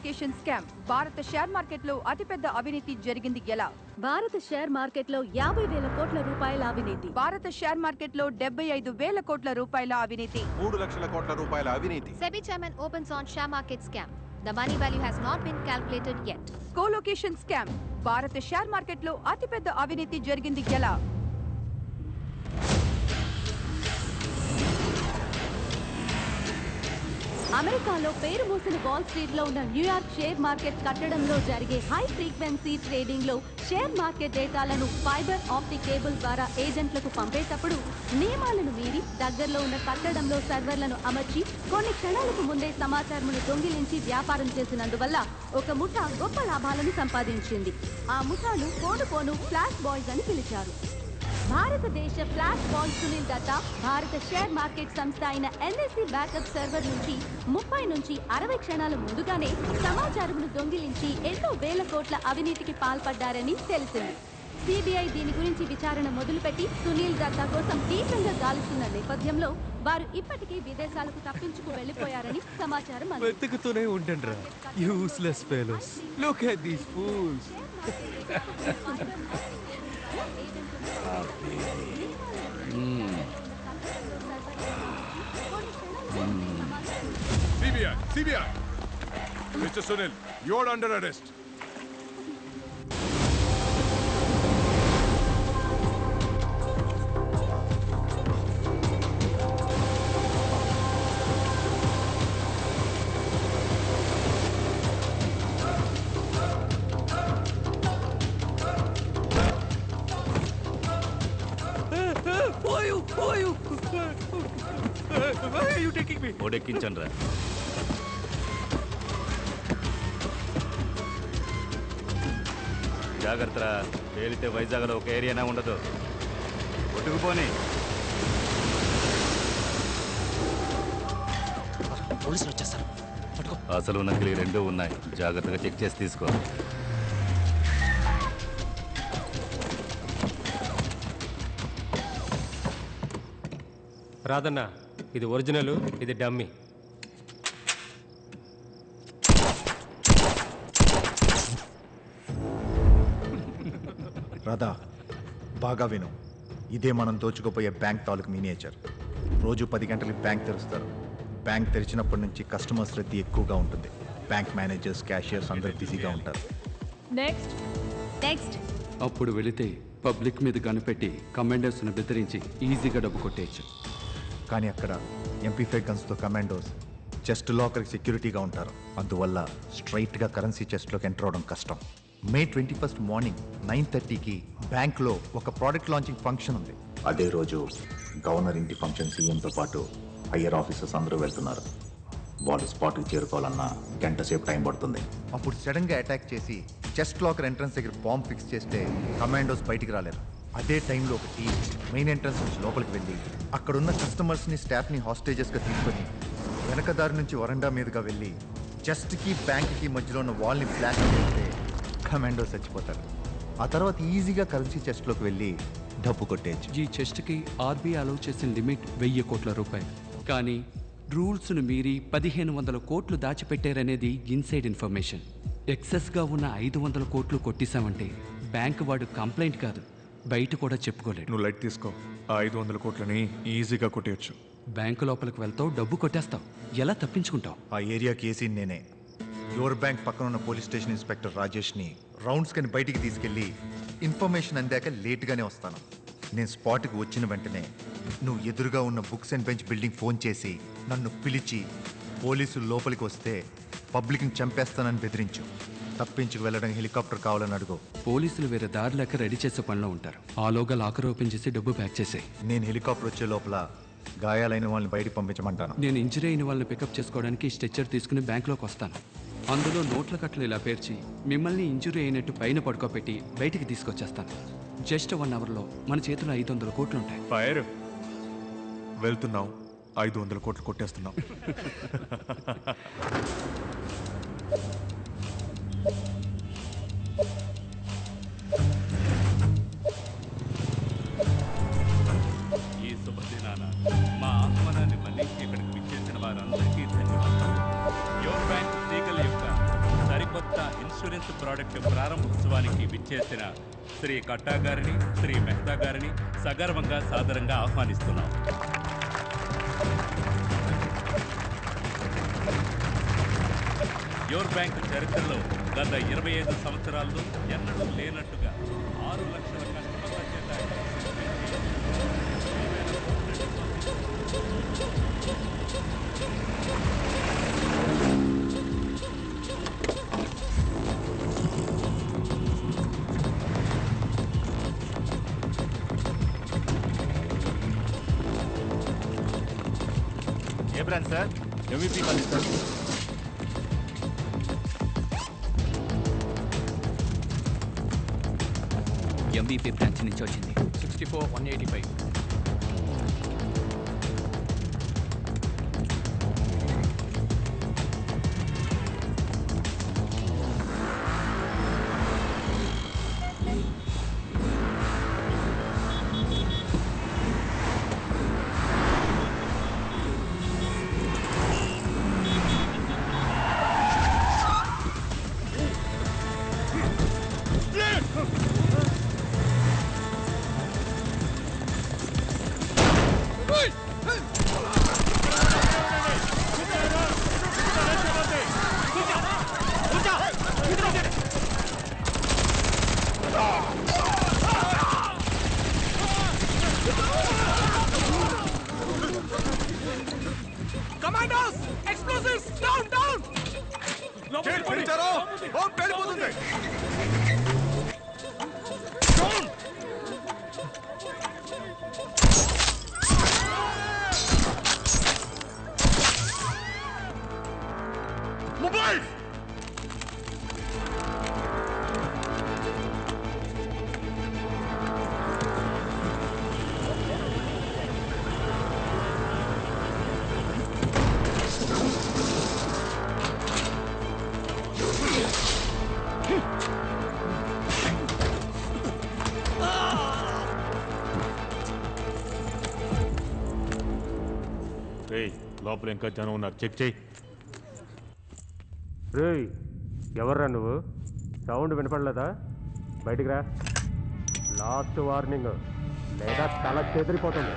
కోలోకేషన్ scam. భారత share మార్కెట్లో అతిపెద్ద అవినీతి జరిగింది ఎలా? భారత షేర్ మార్కెట్లో 50,000 కోట్ల రూపాయల అవినీతి. భారత షేర్ మార్కెట్లో 75,000 కోట్ల రూపాయల అవినీతి. 3 లక్షల కోట్ల రూపాయల అవినీతి. SEBI chairman opens on share market scam. The money value has not been calculated yet. Colocation scam. భారత షేర్ మార్కెట్లో అతిపెద్ద అవినీతి జరిగింది ఎలా? అమెరికాలో పేరు మోసిన వాల్ స్ట్రీట్ లో ఉన్న న్యూయార్క్ షేర్ మార్కెట్ కట్టడంలో జరిగే హై ఫ్రీక్వెన్సీ ట్రేడింగ్ లో షేర్ మార్కెట్ డేటాలను ఫైబర్ ఆప్టిక్ కేబుల్ ద్వారా ఏజెంట్లకు పంపేటప్పుడు నియమాలను మీరి దగ్గరలో ఉన్న కట్టడంలో సర్వర్లను అమర్చి కొన్ని క్షణాలకు ముందే సమాచారమును దొంగిలించి వ్యాపారం చేసినందువల్ల ఒక ముఠా గొప్ప లాభాలను సంపాదించింది. ఆ ముఠాను పోను ఫ్లాష్ బాయ్స్ అని పిలిచారు. భారతదేశ ఫ్లాష్ బాయ్ సునీల్ దత్తా భారత షేర్ మార్కెట్ సంస్థ అయిన NSE బ్యాకప్ సర్వర్ నుంచి 30 నుంచి 60 క్షణాల ముందుగానే సమాచారమును దొంగిలించి ఎన్నో వేల కోట్ల అవినీతికి పాల్పడ్డారని తెలిసింది. CBI దీని గురించి విచారణ మొదలుపెట్టి సునీల్ దత్తా కోసం తీవ్రంగా గాలిస్తున్న నేపథ్యంలో వారు ఇప్పటికీ విదేశాలకు తప్పించుకు వెళ్లిపోయారని సమాచారం వెతుకుతూనే ఉండండిరా useless fellows. Look at these fools. CBI. Mr. Sunil, you're under arrest. ఓడెక్కించండ్రా. జాగ్రత్త, పేలితే వైజాగ్లో ఒక ఏరియానే ఉండదు. కొట్టుకుపోని. పోలీసులు వచ్చేస్తారు. అసలు నకిలీ 2 ఉన్నాయి. జాగ్రత్తగా చెక్ చేసి తీసుకో. రాదన్నా, ఇది ఒరిజినల్, ఇది డమ్మీ. రాధా, బాగా విను. ఇదే మనం దోచుకుపోయే బ్యాంక్ తాలూకు మినియేచర్. రోజు 10 గంటలకి బ్యాంక్ తెరుస్తారు. బ్యాంక్ తెరిచినప్పటి నుంచి కస్టమర్స్ రద్దీ ఎక్కువగా ఉంటుంది. బ్యాంక్ మేనేజర్స్, క్యాషియర్స్ అందరూ బిజీగా ఉంటారు. నెక్స్ట్. అప్పుడు వెళితే పబ్లిక్ మీద కనిపెట్టి కమాండర్స్ను బెదిరించి ఈజీగా డబ్బు కొట్టేయచ్చు. కానీ అక్కడ MP5 గన్స్తో కమాండోస్ చెస్ట్ లాకర్కి సెక్యూరిటీగా ఉంటారు. అందువల్ల స్ట్రైట్గా కరెన్సీ చెస్ట్లోకి ఎంటర్ అవడం కష్టం. May 21 మార్నింగ్ 9:30కి బ్యాంక్లో ఒక ప్రోడక్ట్ లాంచింగ్ ఫంక్షన్ ఉంది. అదే రోజు గవర్నర్ ఇంటి ఫంక్షన్ సీఎంతో పాటు హయ్యర్ ఆఫీసర్స్ అందరూ వెళ్తున్నారు. వాళ్ళు స్పాట్కి చేరుకోవాలన్నా గంట సేపు టైం పడుతుంది. అప్పుడు సడన్గా అటాక్ చేసి చెస్ట్ లాకర్ ఎంట్రన్స్ దగ్గర బాంబ్ ఫిక్స్ చేస్తే కమాండోస్ బయటికి రాలేరు. అదే టైంలో ఒక టీం మెయిన్ ఎంట్రన్స్ నుంచి లోపలికి వెళ్ళి అక్కడున్న కస్టమర్స్ని, స్టాఫ్ని హాస్టేజెస్గా తీసుకొని వెనక దారి నుంచి వరండా మీదుగా వెళ్ళి చెస్ట్కి బ్యాంక్కి మధ్యలో ఉన్న వాల్ని ఫ్లాష్ చేస్తే కమాండోస్ చచ్చిపోతారు. ఆ తర్వాత ఈజీగా కరెన్సీ చెస్ట్లోకి వెళ్ళి డబ్బు కొట్టేయచ్చు. ఈ చెస్ట్కి RBI అలౌ చేసిన లిమిట్ 1000 కోట్ల రూపాయలు. కానీ రూల్స్ను మీరి 1500 కోట్లు దాచిపెట్టారనేది ఇన్సైడ్ ఇన్ఫర్మేషన్. ఎక్సెస్గా ఉన్న 500 కోట్లు కొట్టేశామంటే బ్యాంక్ వాడు కంప్లైంట్ కాదు, బయట కూడా చెప్పుకోలేడు. నువ్వు లైట్ తీసుకో. ఆ 500 కోట్లని ఈజీగా కొట్టేయచ్చు. బ్యాంకు లోపలికి వెళ్తావు, డబ్బు కొట్టేస్తావు. ఎలా తప్పించుకుంటావు? ఆ ఏరియాకి ఏసీ నేనే. యువర్ బ్యాంక్ పక్కన ఉన్న పోలీస్ స్టేషన్ ఇన్స్పెక్టర్ రాజేష్ని రౌండ్స్ కని బయటికి తీసుకెళ్ళి ఇన్ఫర్మేషన్ అందాక లేట్గానే వస్తాను. నేను స్పాట్కి వచ్చిన వెంటనే నువ్వు ఎదురుగా ఉన్న books and bench building phone చేసి నన్ను పిలిచి పోలీసులు లోపలికి వస్తే పబ్లిక్ని చంపేస్తానని బెదిరించు. తప్పించుకు వెళ్ళడం హెలికాప్టర్ కావాలని అడుగు. పోలీసులు వేరే దారి లేక రెడీ చేసే పనిలో ఉంటారు. ఆలోగా లాకర్ ఓపెన్ చేసి డబ్బు ప్యాక్ చేసేయి. నేను హెలికాప్టర్ వచ్చే లోపల గాయాలైన వాళ్ళని బయటికి పంపించమంటాను. నేను ఇంజరీ అయిన వాళ్ళని పికప్ చేసుకోవడానికి స్ట్రెచ్చర్ తీసుకుని బ్యాంక్లోకి వస్తాను. అందులో నోట్ల కట్టలు ఇలా పేర్చి మిమ్మల్ని ఇంజురీ అయినట్టు పైన పడుకోబెట్టి బయటికి తీసుకొచ్చేస్తాను. జస్ట్ 1 అవర్లో మన చేతిలో 500 కోట్లు ఉంటాయి. ఫైర్ వెళ్తున్నావు, 500 కోట్లు కొట్టేస్తున్నావు. ఈ శుభదినాన మా ఆహ్వానాన్ని మళ్ళీ ఇక్కడికి విచ్చేసిన వారందరికీ ధన్యవాదాలు. యువర్ బ్యాంక్ లీగల్ యొక్క ఇన్సూరెన్స్ ప్రోడక్ట్ ప్రారంభోత్సవానికి విచ్చేసిన శ్రీ కట్టా గారిని, శ్రీ మెహతా గారిని సగర్వంగా సాదరంగా ఆహ్వానిస్తున్నాం. యోర్ బ్యాంక్ చరిత్రలో గత 25 సంవత్సరాల్లో ఎన్నడూ లేనట్టుగా 6 లక్షల కస్టమర్ల చేత ఏ branch sir? MVP college sir. MVP branch నుంచి వచ్చింది. 64-185. Commandos! Explosives! Down! Down! Mobile! లోపల ఇంకా జనం ఉన్నారు, చెక్ చేయి. రేయ్, ఎవర్రా నువ్వు? సౌండ్ వినపడలేదా? బయటికి రా. లాస్ట్ వార్నింగ్, లేదా తల చెదిరిపోతుంది.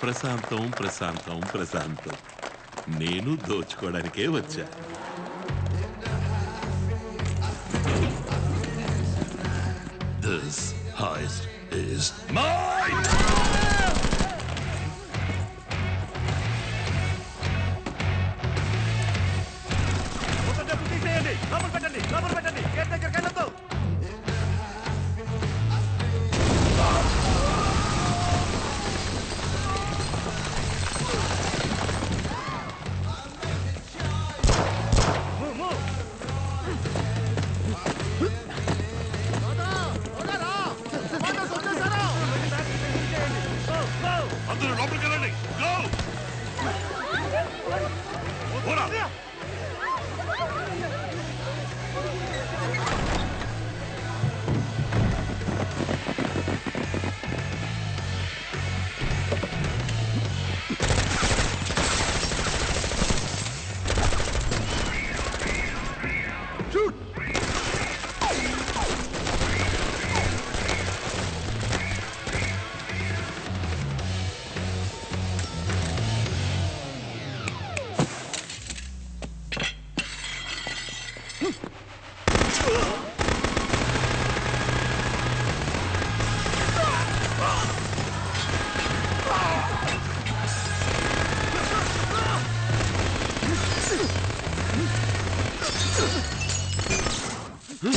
ప్రశాంతం ప్రశాంతం ప్రశాంతం. నేను దోచుకోవడానికే వచ్చా. This heist is mine! Sir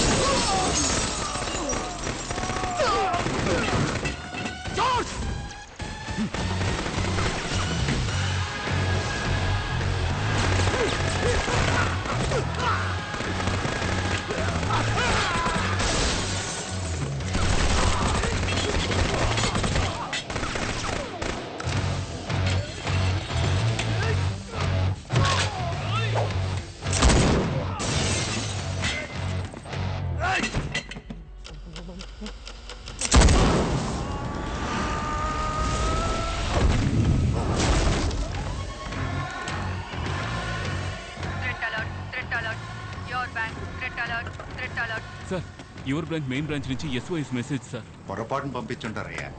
your branch main branch నుంచి SOS మెసేజ్ సార్. పొరపాటును పంపించుంటారయ్యా.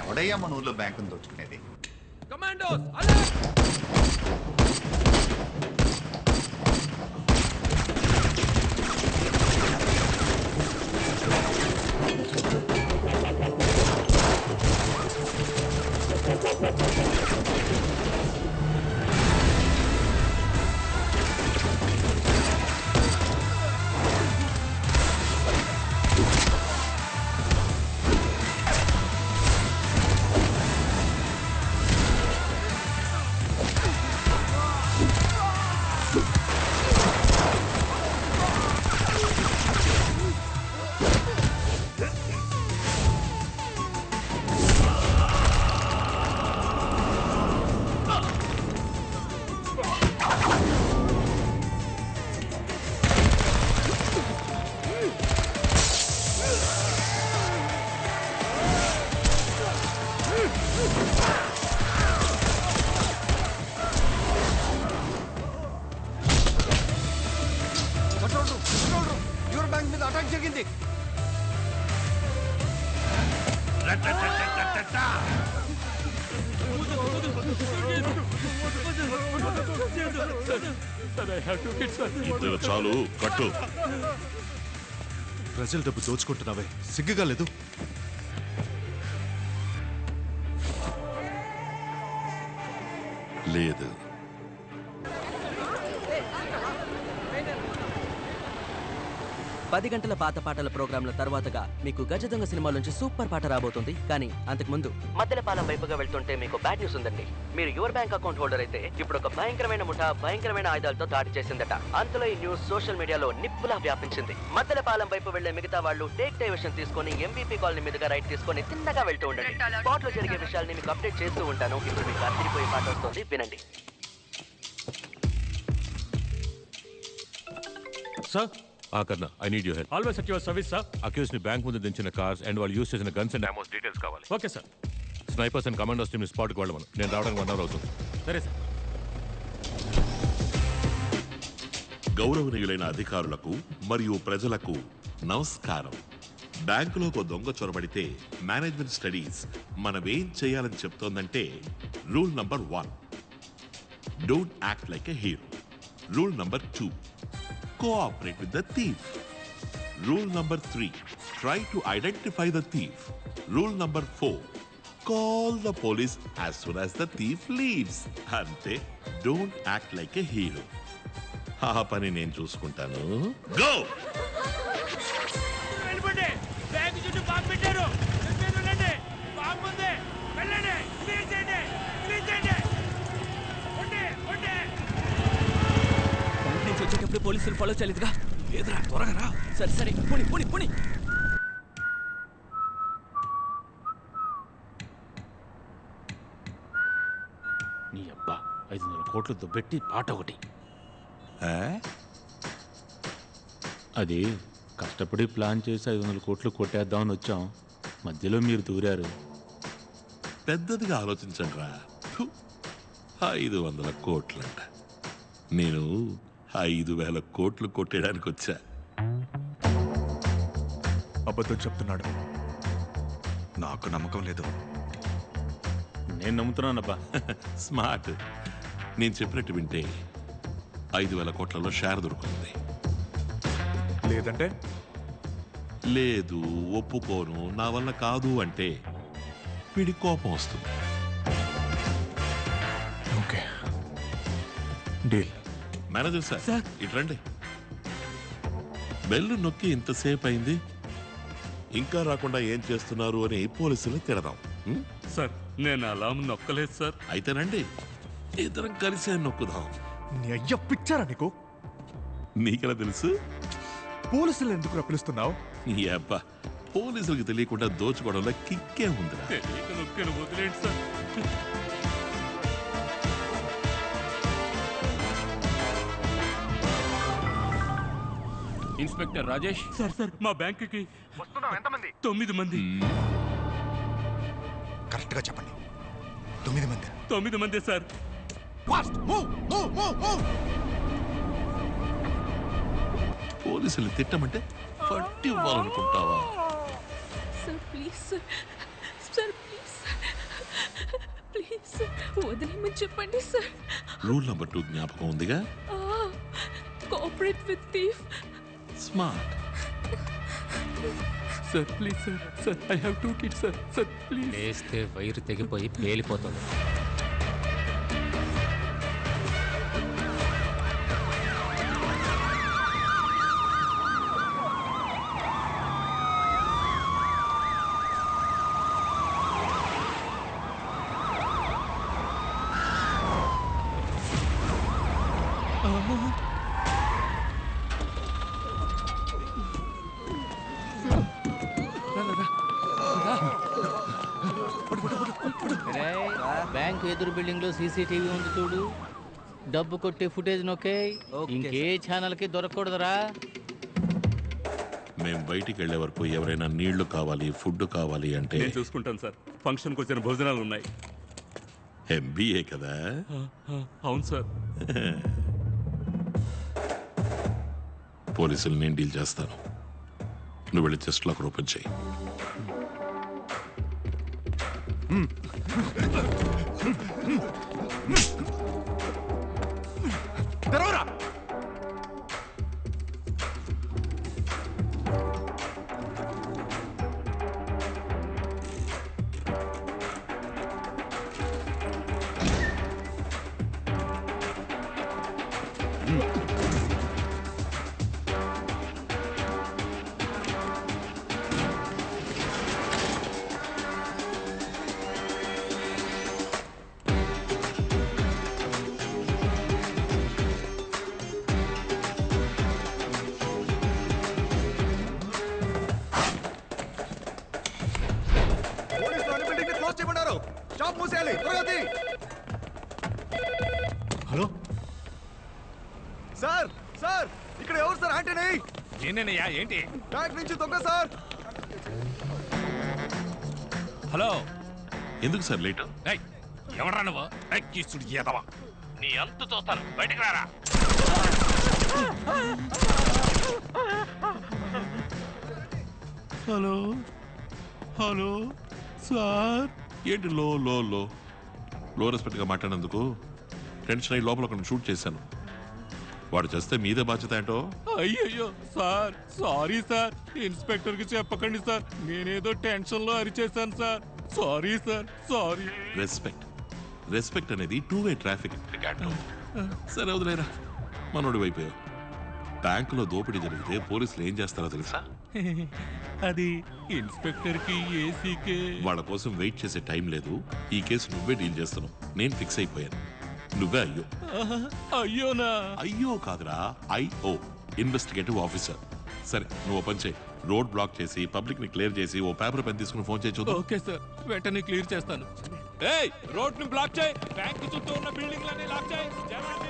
ఎవడయ్యా మన ఊర్లో బ్యాంకును దోచుకునేది? కమాండోస్ యువర్ బ్యాంక్ మీద అటాక్ జరిగింది. ఇద్దరు చాలు, కట్టు. ప్రజల డబ్బు దోచుకుంటున్నావే, సిగ్గుగా లేదు? లేదు. 10 గంటల పాత పాటల ప్రోగ్రాంల తర్వాతగా మీకు గజ దొంగ సినిమాలోంచి సూపర్ పాట రాబోతుంది. కానీ అంతకు ముందు మద్దెలపాలెం వైపుగా వెళ్తుంటే మీకు బ్యాడ్ న్యూస్ ఉందండి. మీరు యువర్ బ్యాంక్ అకౌంట్ హోల్డర్ అయితే ఇప్పుడు ఒక భయంకరమైన ముఠా భయంకరమైన ఆయుధాలతో దాడి చేసిందట. అంతలో ఈ న్యూస్ సోషల్ మీడియాలో నిప్పులా వ్యాపించింది. మద్దెలపాలెం వైపు వెళ్లే మిగతా వాళ్ళు టేక్ డైవర్షన్ తీసుకొని MVP కాలనీ మీదుగా రైట్ తీసుకొని తిన్నగా వెళ్తూ ఉండండి. స్పాట్ లో జరిగే విషయాల్ని మీకు అప్డేట్ చేస్తూ ఉంటాను. ఇప్పుడు మీకు అదిరిపోయే పాట వస్తుంది, వినండి. Sir Karna, I need your help. Always at your service sir. Accused ని బ్యాంక్ ముందు దించిన కార్స్ అండ్ వాళ్ళు యూస్ చేసిన గన్స్ అండ్ అమోస్ డీటెయిల్స్ కావాలి. Okay sir. Snipers and commandos team spot కి వెళ్ళమను. నేను రావడానికి 1 అవర్ అవుతుంది. సరే సార్. గౌరవనీయులైన అధికారులకు మరియు ప్రజలకు నమస్కారం. బ్యాంకులో ఒక దొంగ చొరబడితే మేనేజ్మెంట్ స్టడీస్ మనమేం చేయాలని చెప్తోందంటే rule number 1, don't act like a hero. Rule number 2, cooperate with the thief. Rule number 3, try to identify the thief. Rule number 4, call the police as soon as the thief leaves. Ante, don't act like a hero. ఆ పని నేను చూసుకుంటాను. Go! వచ్చేటప్పుడు పోలీసులు follow చేయలేదుగా? లేదురా, త్వరగా రా. సరే సరే, పుని పుని పుని. నీ అబ్బా 500 కోట్లు దుబ్బెట్టి పాట ఒకటి. అది కష్టపడి ప్లాన్ చేసి 500 కోట్లు కొట్టేద్దామని వచ్చాం. మధ్యలో మీరు దూరారు. పెద్దదిగా ఆలోచించండి రా. 500 కోట్లంట. నేను 5,000 కోట్లు కొట్టేయడానికి వచ్చా. అబద్ధం చెప్తున్నాడు. నాకు నమ్మకం లేదు. నేను నమ్ముతున్నానబ్బా. స్మార్ట్. నేను చెప్పినట్టు వింటే 5,000 కోట్లలో షేర్ దొరుకుతుంది. లేదంటే? లేదు, ఒప్పుకోను, నా వల్ల కాదు అంటే వీడి కోపం వస్తుంది. Okay, deal. మేనేజర్ సార్, ఇటు రండి. బెల్లు నొక్కి ఇంతసేపు అయింది, ఇంకా రాకుండా ఏం చేస్తున్నారు అని పోలీసులు తిడదాం. సార్ నేను అలా నొక్కలేదు సార్. అయితేనండి ఇద్దరం కలిసే నొక్కుదాం. నీ అయ్య పిచ్చారా నీకు? నీకెలా తెలుసు? పోలీసులు ఎందుకు పిలుస్తున్నావు? ఈ అబ్బా, పోలీసులకు తెలియకుండా దోచుకోవడంలో కిక్కే ఉందిరా. తెలియక నొక్కాను, వదిలేండి సార్. ఇన్స్పెక్టర్ రాజేష్. సార్ మా బ్యాంకుకి వస్తున్నాం. ఎంతమంది? 9 మంది. కరెక్ట్ గా చెప్పండి. 9 మంది. 9 మంది సార్. పోలీసులు తిట్టమంటే పట్టి ఇవ్వాలనుకుంటావా? Sir please sir, sir please please sir వదిలేమని చెప్పండి సార్. రూల్ నెంబర్ 2 జ్ఞాపకం ఉందిగా? Cooperate with thief. Smart. Sir please sir, sir I have 2 kids sir, sir please. లేస్తే వైరు తెగిపోయి పేలిపోతుంది. బ్యాంక్ ఎదురు బిల్డింగ్ లో సీసీటీవీ ఉంది చూడు. డబ్బు కొట్టే ఫుటేజ్ నొక్కే. ఇంకే ఛానల్ కి దొరకకూడదురా. మేము బయటికి వెళ్లే వరకు ఎవరైనా నీళ్లు కావాలి, ఫుడ్ కావాలి అంటే నేను చూసుకుంటాను సార్. ఫంక్షన్కి వచ్చిన భోజనాలు ఉన్నాయి. ఎంబీఏ కదా? అవును సార్. పోలీసులు నేను డీల్ చేస్తాను. నువ్వు వెళ్ళి చెస్ట్ లాక్ ఓపెన్ చేయి. తెరవరా. హలో సార్, సార్ ఇక్కడ ఎవరు సార్? ఆంటనీ. ఏంటన్నయ్యా? ఏంటి? బ్యాంక్ నుంచి దొంగ సార్. హలో, ఎందుకు సార్ లేట్? ఎవరా నువ్వు? కిస్తుడు ఏదవా, నీ అంతు చూస్తాను. బయటకు రారా. Hello hello sir. ఏంటి లో లో లో లో రెస్పెక్ట్గా మాట్లాడినందుకు టెన్షన్ అయ్యి లోపల ఒకరిని షూట్ చేశాను. వాడు చేస్తే మీదే బాధ్యత ఏంటో. అయ్యయ్యో సార్, సారీ సార్. ఇన్స్పెక్టర్ కి చెప్పకండి సార్. నేనేదో టెన్షన్ లో అరిచేశాను sir. Sorry sir, sorry. Respect respect అనేది 2-way ట్రాఫిక్. సరే వదిలేరా, మనోడి వైపు. బ్యాంకులో దోపిడీ జరిగితే పోలీసులు ఏం చేస్తారో తెలుసా? అది ఇన్స్పెక్టర్ కి, ఏసీకే. వాళ్ళ కోసం వెయిట్ చేసే టైం లేదు. ఈ కేసు నువ్వే డీల్ చేస్తున్నావు. నేను ఫిక్స్ అయిపోయాను. నువ్వే అయ్యో. అయ్యోనా? అయ్యో కాదురా, ఐఓ, ఇన్వెస్టిగేటివ్ ఆఫీసర్. సరే నువ్వు ఓపెన్ చేయి. రోడ్ బ్లాక్ చేసి పబ్లిక్ ని క్లియర్ చేసి ఓ పేపర్ పెన్ తీసుకుని ఫోన్ చేయి చూద్దాం. ఓకే సార్, వెంటనే క్లియర్ చేస్తాను. ఏయ్, రోడ్ ని బ్లాక్ చేయి. బ్యాంక్ చుట్టూ ఉన్న బిల్డింగ్లన్నీ లాక్ చేయి. జనాన్ని